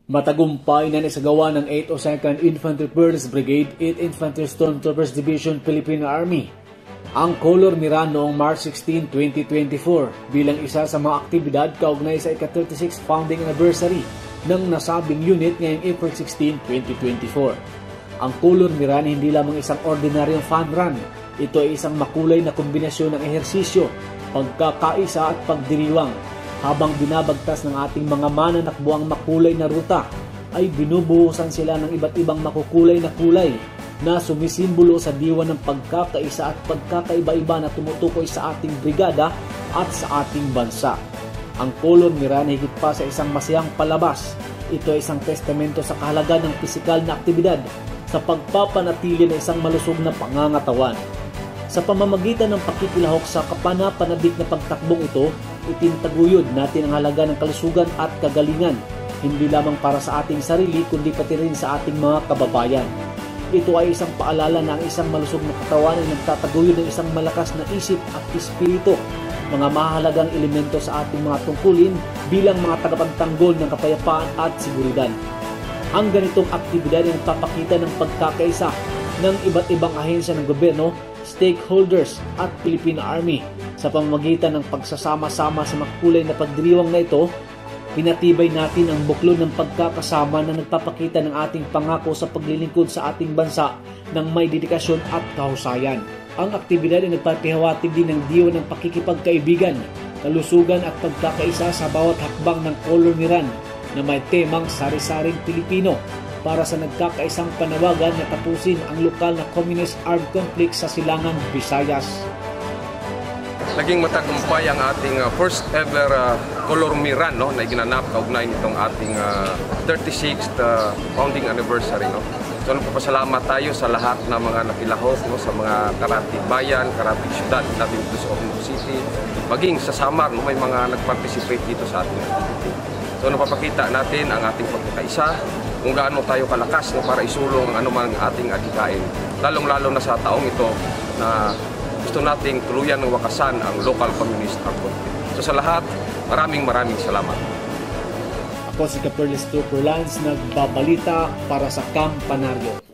Matagumpay na naisagawa ng 802nd Infantry First Brigade, 8th Infantry Stormtroopers Division, Philippine Army ang Color Miran noong March 16, 2024 bilang isa sa mga aktibidad kaugnay sa ika-36th founding anniversary ng nasabing unit ngayong April 16, 2024. Ang Color Miran hindi lamang isang ordinaryong fun run. Ito ay isang makulay na kombinasyon ng ehersisyo, pagkakaisa at pagdiriwang. Habang binabagtas ng ating mga mananakbo ang makulay na ruta, ay binubuhusan sila ng iba't ibang makukulay na kulay na sumisimbolo sa diwa ng pagkakaisa at pagkakaiba-iba na tumutukoy sa ating brigada at sa ating bansa. Ang Color Miran higit pa sa isang masayang palabas. Ito ay isang testamento sa kahalagan ng pisikal na aktibidad sa pagpapanatili ng isang malusog na pangangatawan. Sa pamamagitan ng pakikilahok sa kapanapanabik na pagtakbong ito, itintaguyod natin ang halaga ng kalusugan at kagalingan, hindi lamang para sa ating sarili kundi pati rin sa ating mga kababayan. Ito ay isang paalala na ang isang malusog na katawan ay nagtataguyod ng isang malakas na isip at espiritu, mga mahalagang elemento sa ating mga tungkulin bilang mga tagapagtanggol ng kapayapaan at seguridad. Ang ganitong aktibidad ay nagpapakita ng pagkakaisa ng iba't ibang ahensya ng gobyerno, stakeholders at Philippine Army. Sa pamamagitan ng pagsasama-sama sa makulay na pagdiriwang na ito, pinatibay natin ang buklod ng pagkakasama na nagpapakita ng ating pangako sa paglilingkod sa ating bansa ng may dedikasyon at kahusayan. Ang aktibidad ay nagpapahiwatig din ng diwa ng pakikipagkaibigan, kalusugan at pagkakaisa sa bawat hakbang ng Color Miran na may temang sari-saring Pilipino para sa nagkakaisang panawagan na tapusin ang lokal na communist armed conflict sa silangan Visayas. Naging matagumpay ang ating first ever Color Miran, no, na iginanap kaugnay nitong ating 36th founding anniversary. No. So nagpapasalamat tayo sa lahat ng mga nakilahok, no, sa mga karatig bayan, karatig syudad, natin dito sa Ormoc City, maging sa Samar, no, may mga nag-participate dito sa ating activity. So napapakita natin ang ating pagkakaisa, kung gaano tayo kalakas, no, para isulong ang anumang ating adhikain. Lalong-lalo na sa taong ito na gusto nating tuluyan ng wakasan ang local communist armed conflict. So sa lahat, maraming salamat. Ako si Caperles Trooper Lance, nagbabalita para sa Campanaryo.